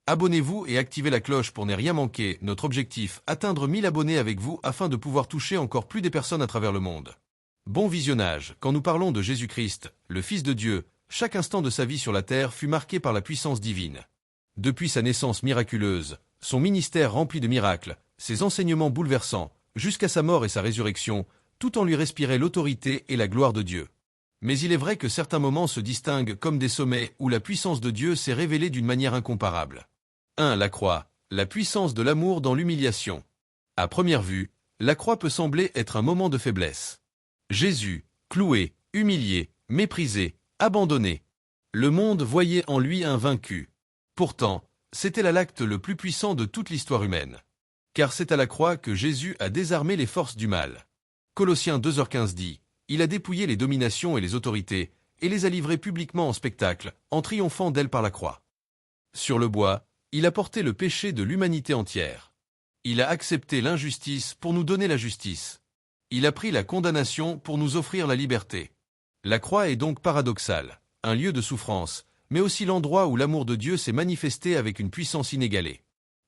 Abonnez-vous et activez la cloche pour ne rien manquer. Notre objectif, atteindre 1000 abonnés avec vous afin de pouvoir toucher encore plus de personnes à travers le monde. Bon visionnage. Quand nous parlons de Jésus-Christ, le Fils de Dieu, chaque instant de sa vie sur la terre fut marqué par la puissance divine. Depuis sa naissance miraculeuse, son ministère rempli de miracles, ses enseignements bouleversants, jusqu'à sa mort et sa résurrection, tout en lui respirait l'autorité et la gloire de Dieu. Mais il est vrai que certains moments se distinguent comme des sommets où la puissance de Dieu s'est révélée d'une manière incomparable. 1. La croix, la puissance de l'amour dans l'humiliation. À première vue, la croix peut sembler être un moment de faiblesse. Jésus, cloué, humilié, méprisé, abandonné. Le monde voyait en lui un vaincu. Pourtant, c'était là l'acte le plus puissant de toute l'histoire humaine. Car c'est à la croix que Jésus a désarmé les forces du mal. Colossiens 2h15 dit, « Il a dépouillé les dominations et les autorités, et les a livrées publiquement en spectacle, en triomphant d'elles par la croix. » Sur le bois, il a porté le péché de l'humanité entière. Il a accepté l'injustice pour nous donner la justice. Il a pris la condamnation pour nous offrir la liberté. La croix est donc paradoxale, un lieu de souffrance, mais aussi l'endroit où l'amour de Dieu s'est manifesté avec une puissance inégalée.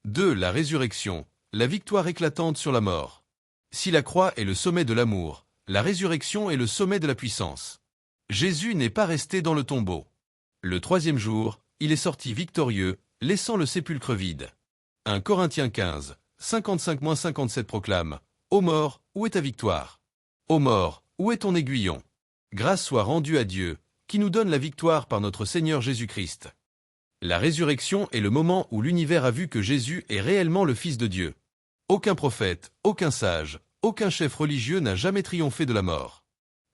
2. La résurrection, la victoire éclatante sur la mort. Si la croix est le sommet de l'amour, la résurrection est le sommet de la puissance. Jésus n'est pas resté dans le tombeau. Le troisième jour, il est sorti victorieux, laissant le sépulcre vide. 1 Corinthiens 15, 55-57 proclame « Ô mort, où est ta victoire? Ô mort, où est ton aiguillon? Grâce soit rendue à Dieu, qui nous donne la victoire par notre Seigneur Jésus-Christ. » La résurrection est le moment où l'univers a vu que Jésus est réellement le Fils de Dieu. Aucun prophète, aucun sage, aucun chef religieux n'a jamais triomphé de la mort.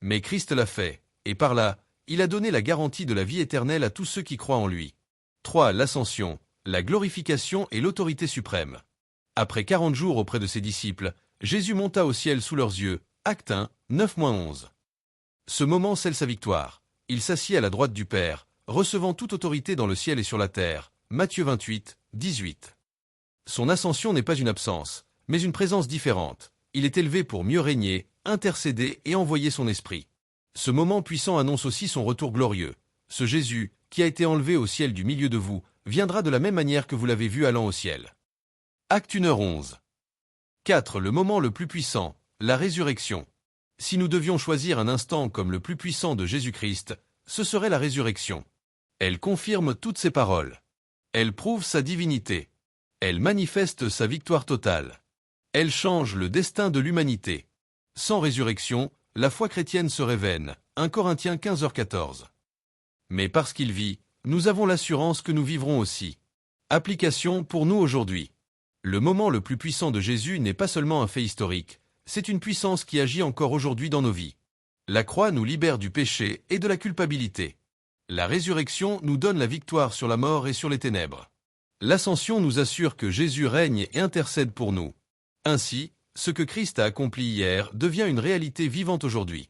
Mais Christ l'a fait, et par là, il a donné la garantie de la vie éternelle à tous ceux qui croient en lui. 3. L'ascension, la glorification et l'autorité suprême. Après 40 jours auprès de ses disciples, Jésus monta au ciel sous leurs yeux. Acte 1, 9-11. Ce moment scelle sa victoire. Il s'assit à la droite du Père, recevant toute autorité dans le ciel et sur la terre. Matthieu 28, 18. Son ascension n'est pas une absence, mais une présence différente. Il est élevé pour mieux régner, intercéder et envoyer son esprit. Ce moment puissant annonce aussi son retour glorieux. Ce Jésus, qui a été enlevé au ciel du milieu de vous, viendra de la même manière que vous l'avez vu allant au ciel. Acte 1h11. 4. Le moment le plus puissant, la résurrection. Si nous devions choisir un instant comme le plus puissant de Jésus-Christ, ce serait la résurrection. Elle confirme toutes ses paroles. Elle prouve sa divinité. Elle manifeste sa victoire totale. Elle change le destin de l'humanité. Sans résurrection, la foi chrétienne serait vaine. 1 Corinthiens 15h14. Mais parce qu'il vit, nous avons l'assurance que nous vivrons aussi. Application pour nous aujourd'hui. Le moment le plus puissant de Jésus n'est pas seulement un fait historique, c'est une puissance qui agit encore aujourd'hui dans nos vies. La croix nous libère du péché et de la culpabilité. La résurrection nous donne la victoire sur la mort et sur les ténèbres. L'ascension nous assure que Jésus règne et intercède pour nous. Ainsi, ce que Christ a accompli hier devient une réalité vivante aujourd'hui.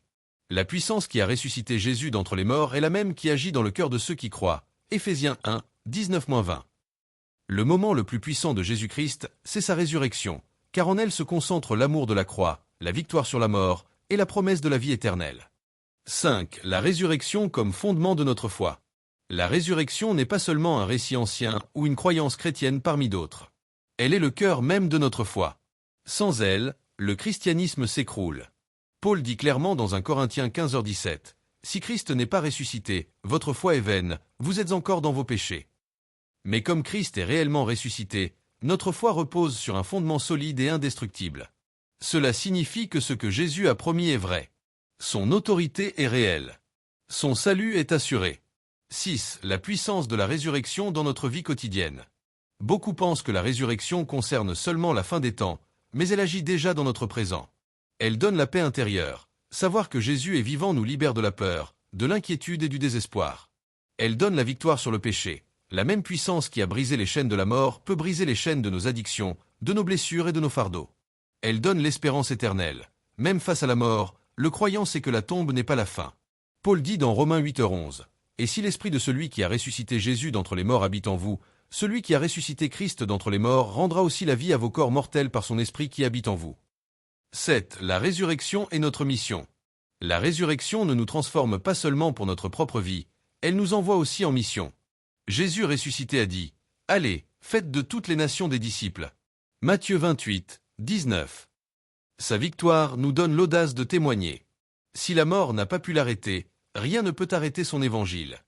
La puissance qui a ressuscité Jésus d'entre les morts est la même qui agit dans le cœur de ceux qui croient. Éphésiens 1, 19-20. Le moment le plus puissant de Jésus-Christ, c'est sa résurrection, car en elle se concentre l'amour de la croix, la victoire sur la mort et la promesse de la vie éternelle. 5. La résurrection comme fondement de notre foi. La résurrection n'est pas seulement un récit ancien ou une croyance chrétienne parmi d'autres. Elle est le cœur même de notre foi. Sans elle, le christianisme s'écroule. Paul dit clairement dans 1 Corinthiens 15h17, « Si Christ n'est pas ressuscité, votre foi est vaine, vous êtes encore dans vos péchés. » Mais comme Christ est réellement ressuscité, notre foi repose sur un fondement solide et indestructible. Cela signifie que ce que Jésus a promis est vrai. Son autorité est réelle. Son salut est assuré. 6. La puissance de la résurrection dans notre vie quotidienne. Beaucoup pensent que la résurrection concerne seulement la fin des temps, mais elle agit déjà dans notre présent. Elle donne la paix intérieure. Savoir que Jésus est vivant nous libère de la peur, de l'inquiétude et du désespoir. Elle donne la victoire sur le péché. La même puissance qui a brisé les chaînes de la mort peut briser les chaînes de nos addictions, de nos blessures et de nos fardeaux. Elle donne l'espérance éternelle. Même face à la mort, le croyant sait que la tombe n'est pas la fin. Paul dit dans Romains 8h11, « Et si l'esprit de celui qui a ressuscité Jésus d'entre les morts habite en vous, celui qui a ressuscité Christ d'entre les morts rendra aussi la vie à vos corps mortels par son esprit qui habite en vous. » 7. La résurrection est notre mission. La résurrection ne nous transforme pas seulement pour notre propre vie, elle nous envoie aussi en mission. Jésus ressuscité a dit, « Allez, faites de toutes les nations des disciples. Matthieu 28, 19. Sa victoire nous donne l'audace de témoigner. Si la mort n'a pas pu l'arrêter, rien ne peut arrêter son évangile.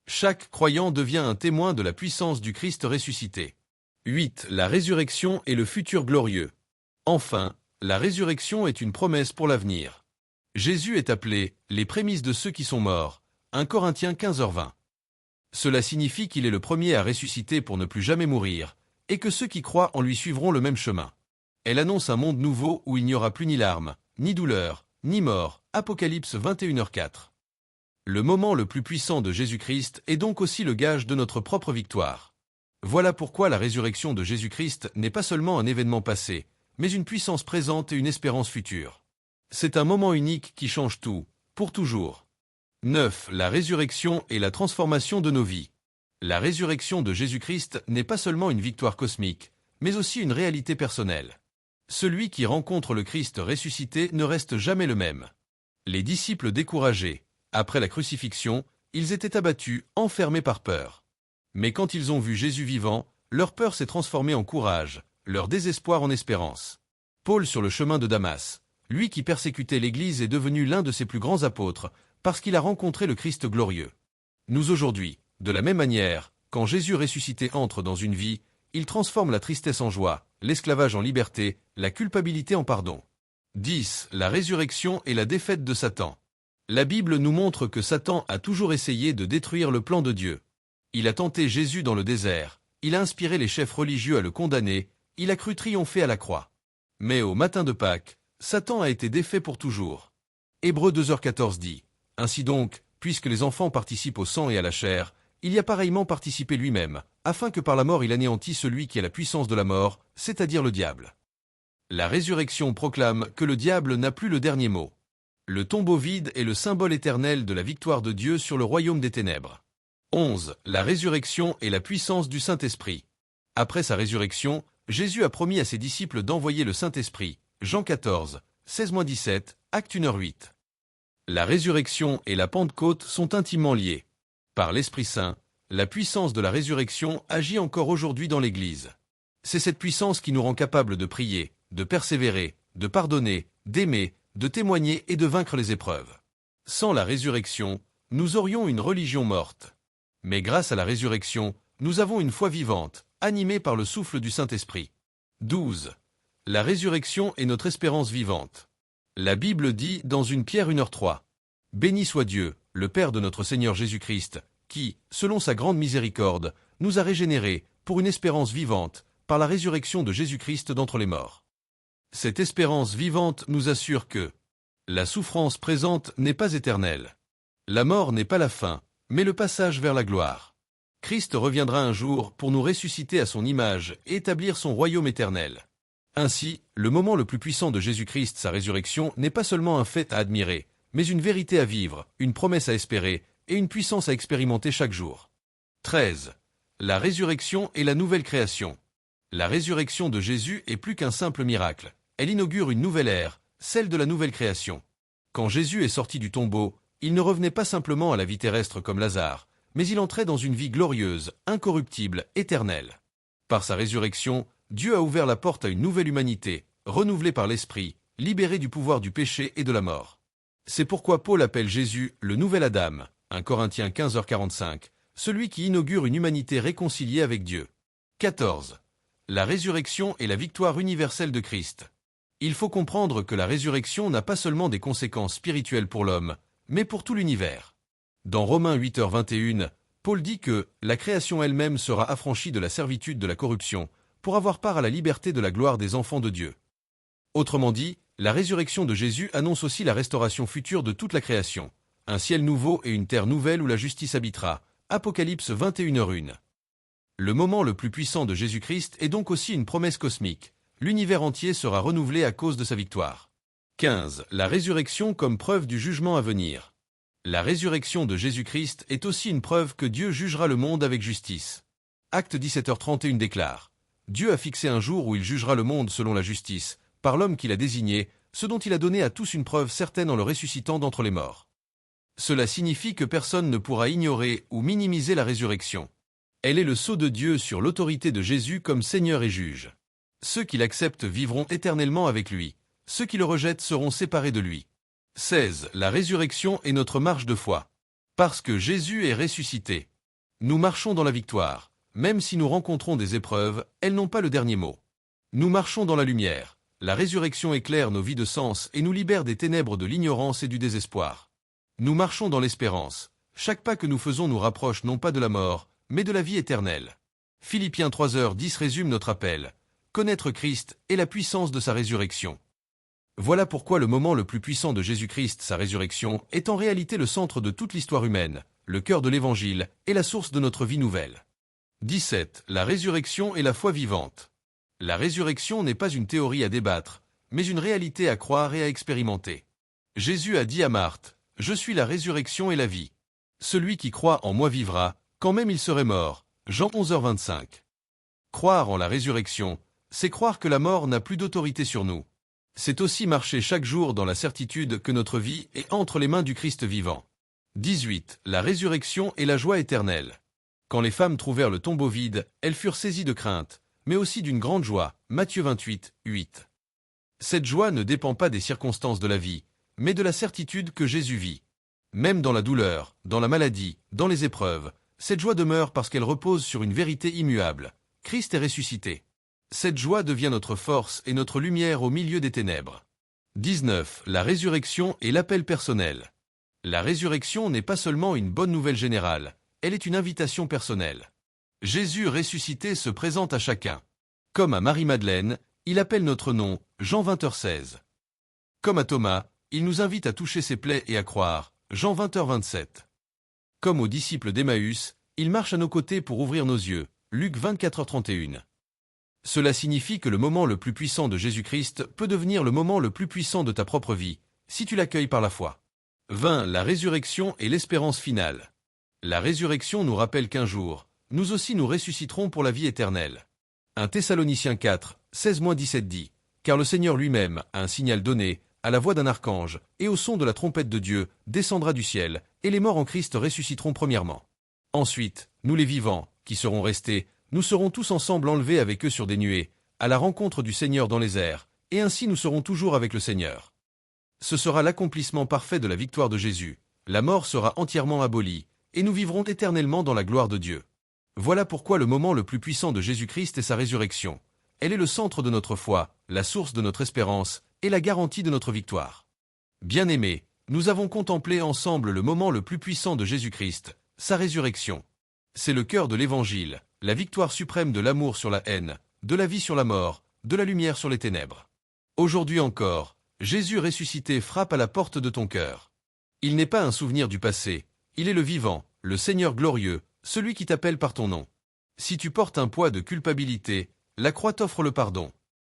Chaque croyant devient un témoin de la puissance du Christ ressuscité. 8. La résurrection et le futur glorieux. Enfin, la résurrection est une promesse pour l'avenir. Jésus est appelé « les prémices de ceux qui sont morts » 1 Corinthiens 15h20. Cela signifie qu'il est le premier à ressusciter pour ne plus jamais mourir, et que ceux qui croient en lui suivront le même chemin. Elle annonce un monde nouveau où il n'y aura plus ni larmes, ni douleur, ni mort. Apocalypse 21h4. Le moment le plus puissant de Jésus-Christ est donc aussi le gage de notre propre victoire. Voilà pourquoi la résurrection de Jésus-Christ n'est pas seulement un événement passé, mais une puissance présente et une espérance future. C'est un moment unique qui change tout, pour toujours. 9. La résurrection et la transformation de nos vies. La résurrection de Jésus-Christ n'est pas seulement une victoire cosmique, mais aussi une réalité personnelle. Celui qui rencontre le Christ ressuscité ne reste jamais le même. Les disciples découragés, après la crucifixion, ils étaient abattus, enfermés par peur. Mais quand ils ont vu Jésus vivant, leur peur s'est transformée en courage, leur désespoir en espérance. Paul sur le chemin de Damas, lui qui persécutait l'Église est devenu l'un de ses plus grands apôtres, parce qu'il a rencontré le Christ glorieux. Nous aujourd'hui, de la même manière, quand Jésus ressuscité entre dans une vie, il transforme la tristesse en joie, l'esclavage en liberté, la culpabilité en pardon. 10. La résurrection et la défaite de Satan. La Bible nous montre que Satan a toujours essayé de détruire le plan de Dieu. Il a tenté Jésus dans le désert, il a inspiré les chefs religieux à le condamner, il a cru triompher à la croix. Mais au matin de Pâques, Satan a été défait pour toujours. Hébreux 2h14 dit, « Ainsi donc, puisque les enfants participent au sang et à la chair, il y a pareillement participé lui-même, afin que par la mort il anéantisse celui qui a la puissance de la mort, c'est-à-dire le diable. » La résurrection proclame que le diable n'a plus le dernier mot. Le tombeau vide est le symbole éternel de la victoire de Dieu sur le royaume des ténèbres. 11. La résurrection et la puissance du Saint-Esprit. Après sa résurrection, Jésus a promis à ses disciples d'envoyer le Saint-Esprit. Jean 14, 16-17, Acte 1h8. La résurrection et la Pentecôte sont intimement liées. Par l'Esprit Saint, la puissance de la résurrection agit encore aujourd'hui dans l'Église. C'est cette puissance qui nous rend capables de prier, de persévérer, de pardonner, d'aimer, de témoigner et de vaincre les épreuves. Sans la résurrection, nous aurions une religion morte. Mais grâce à la résurrection, nous avons une foi vivante, animée par le souffle du Saint-Esprit. 12. La résurrection est notre espérance vivante. La Bible dit dans 1 Pierre 1h3, « Béni soit Dieu, le Père de notre Seigneur Jésus-Christ, qui, selon sa grande miséricorde, nous a régénérés pour une espérance vivante, par la résurrection de Jésus-Christ d'entre les morts. » Cette espérance vivante nous assure que la souffrance présente n'est pas éternelle. La mort n'est pas la fin, mais le passage vers la gloire. Christ reviendra un jour pour nous ressusciter à son image et établir son royaume éternel. Ainsi, le moment le plus puissant de Jésus-Christ, sa résurrection, n'est pas seulement un fait à admirer, mais une vérité à vivre, une promesse à espérer et une puissance à expérimenter chaque jour. 13. La résurrection et la nouvelle création. La résurrection de Jésus est plus qu'un simple miracle. Elle inaugure une nouvelle ère, celle de la nouvelle création. Quand Jésus est sorti du tombeau, il ne revenait pas simplement à la vie terrestre comme Lazare, mais il entrait dans une vie glorieuse, incorruptible, éternelle. Par sa résurrection, Dieu a ouvert la porte à une nouvelle humanité, renouvelée par l'Esprit, libérée du pouvoir du péché et de la mort. C'est pourquoi Paul appelle Jésus le nouvel Adam, 1 Corinthiens 15h45, celui qui inaugure une humanité réconciliée avec Dieu. 14. La résurrection et la victoire universelle de Christ. Il faut comprendre que la résurrection n'a pas seulement des conséquences spirituelles pour l'homme, mais pour tout l'univers. Dans Romains 8h21, Paul dit que la création elle-même sera affranchie de la servitude de la corruption, pour avoir part à la liberté de la gloire des enfants de Dieu. Autrement dit, la résurrection de Jésus annonce aussi la restauration future de toute la création, un ciel nouveau et une terre nouvelle où la justice habitera. Apocalypse 21h1. Le moment le plus puissant de Jésus-Christ est donc aussi une promesse cosmique. L'univers entier sera renouvelé à cause de sa victoire. 15. La résurrection comme preuve du jugement à venir. La résurrection de Jésus-Christ est aussi une preuve que Dieu jugera le monde avec justice. Acte 17h31 déclare « Dieu a fixé un jour où il jugera le monde selon la justice, par l'homme qu'il a désigné, ce dont il a donné à tous une preuve certaine en le ressuscitant d'entre les morts. » Cela signifie que personne ne pourra ignorer ou minimiser la résurrection. Elle est le sceau de Dieu sur l'autorité de Jésus comme Seigneur et juge. Ceux qui l'acceptent vivront éternellement avec lui. Ceux qui le rejettent seront séparés de lui. 16. La résurrection est notre marche de foi. Parce que Jésus est ressuscité. Nous marchons dans la victoire. Même si nous rencontrons des épreuves, elles n'ont pas le dernier mot. Nous marchons dans la lumière. La résurrection éclaire nos vies de sens et nous libère des ténèbres de l'ignorance et du désespoir. Nous marchons dans l'espérance. Chaque pas que nous faisons nous rapproche non pas de la mort, mais de la vie éternelle. Philippiens 3h10 résume notre appel. Connaître Christ et la puissance de sa résurrection. Voilà pourquoi le moment le plus puissant de Jésus-Christ, sa résurrection, est en réalité le centre de toute l'histoire humaine, le cœur de l'Évangile et la source de notre vie nouvelle. 17. La résurrection et la foi vivante. La résurrection n'est pas une théorie à débattre, mais une réalité à croire et à expérimenter. Jésus a dit à Marthe, « Je suis la résurrection et la vie. Celui qui croit en moi vivra, quand même il serait mort. » Jean 11h25. Croire en la résurrection, c'est croire que la mort n'a plus d'autorité sur nous. C'est aussi marcher chaque jour dans la certitude que notre vie est entre les mains du Christ vivant. 18. La résurrection et la joie éternelle. Quand les femmes trouvèrent le tombeau vide, elles furent saisies de crainte, mais aussi d'une grande joie. Matthieu 28, 8. Cette joie ne dépend pas des circonstances de la vie, mais de la certitude que Jésus vit. Même dans la douleur, dans la maladie, dans les épreuves, cette joie demeure parce qu'elle repose sur une vérité immuable. Christ est ressuscité. Cette joie devient notre force et notre lumière au milieu des ténèbres. 19. La résurrection et l'appel personnel. La résurrection n'est pas seulement une bonne nouvelle générale, elle est une invitation personnelle. Jésus ressuscité se présente à chacun. Comme à Marie-Madeleine, il appelle notre nom, Jean 20h16. Comme à Thomas, il nous invite à toucher ses plaies et à croire, Jean 20h27. Comme aux disciples d'Emmaüs, il marche à nos côtés pour ouvrir nos yeux, Luc 24h31. Cela signifie que le moment le plus puissant de Jésus-Christ peut devenir le moment le plus puissant de ta propre vie, si tu l'accueilles par la foi. 20. La résurrection et l'espérance finale. La résurrection nous rappelle qu'un jour, nous aussi nous ressusciterons pour la vie éternelle. 1 Thessaloniciens 4, 16-17 dit, « Car le Seigneur lui-même, à un signal donné, à la voix d'un archange, et au son de la trompette de Dieu, descendra du ciel, et les morts en Christ ressusciteront premièrement. Ensuite, nous les vivants, qui serons restés, nous serons tous ensemble enlevés avec eux sur des nuées, à la rencontre du Seigneur dans les airs, et ainsi nous serons toujours avec le Seigneur. Ce sera l'accomplissement parfait de la victoire de Jésus. La mort sera entièrement abolie, et nous vivrons éternellement dans la gloire de Dieu. Voilà pourquoi le moment le plus puissant de Jésus-Christ est sa résurrection. Elle est le centre de notre foi, la source de notre espérance, et la garantie de notre victoire. Bien-aimés, nous avons contemplé ensemble le moment le plus puissant de Jésus-Christ, sa résurrection. C'est le cœur de l'Évangile, la victoire suprême de l'amour sur la haine, de la vie sur la mort, de la lumière sur les ténèbres. Aujourd'hui encore, Jésus ressuscité frappe à la porte de ton cœur. Il n'est pas un souvenir du passé, il est le vivant, le Seigneur glorieux, celui qui t'appelle par ton nom. Si tu portes un poids de culpabilité, la croix t'offre le pardon.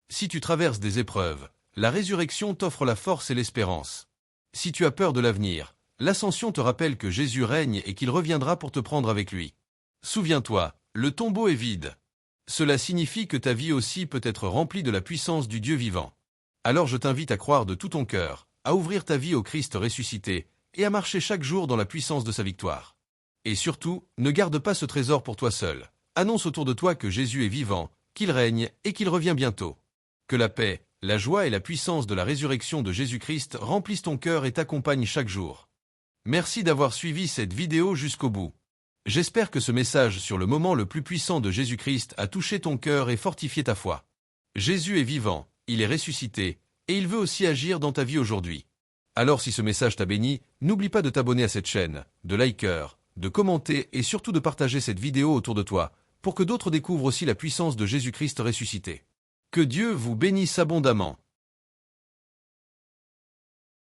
Si tu traverses des épreuves, la résurrection t'offre la force et l'espérance. Si tu as peur de l'avenir, l'ascension te rappelle que Jésus règne et qu'il reviendra pour te prendre avec lui. Souviens-toi, le tombeau est vide. Cela signifie que ta vie aussi peut être remplie de la puissance du Dieu vivant. Alors je t'invite à croire de tout ton cœur, à ouvrir ta vie au Christ ressuscité, et à marcher chaque jour dans la puissance de sa victoire. Et surtout, ne garde pas ce trésor pour toi seul. Annonce autour de toi que Jésus est vivant, qu'il règne et qu'il revient bientôt. Que la paix, la joie et la puissance de la résurrection de Jésus-Christ remplissent ton cœur et t'accompagnent chaque jour. Merci d'avoir suivi cette vidéo jusqu'au bout. J'espère que ce message sur le moment le plus puissant de Jésus-Christ a touché ton cœur et fortifié ta foi. Jésus est vivant, il est ressuscité, et il veut aussi agir dans ta vie aujourd'hui. Alors si ce message t'a béni, n'oublie pas de t'abonner à cette chaîne, de liker, de commenter et surtout de partager cette vidéo autour de toi, pour que d'autres découvrent aussi la puissance de Jésus-Christ ressuscité. Que Dieu vous bénisse abondamment.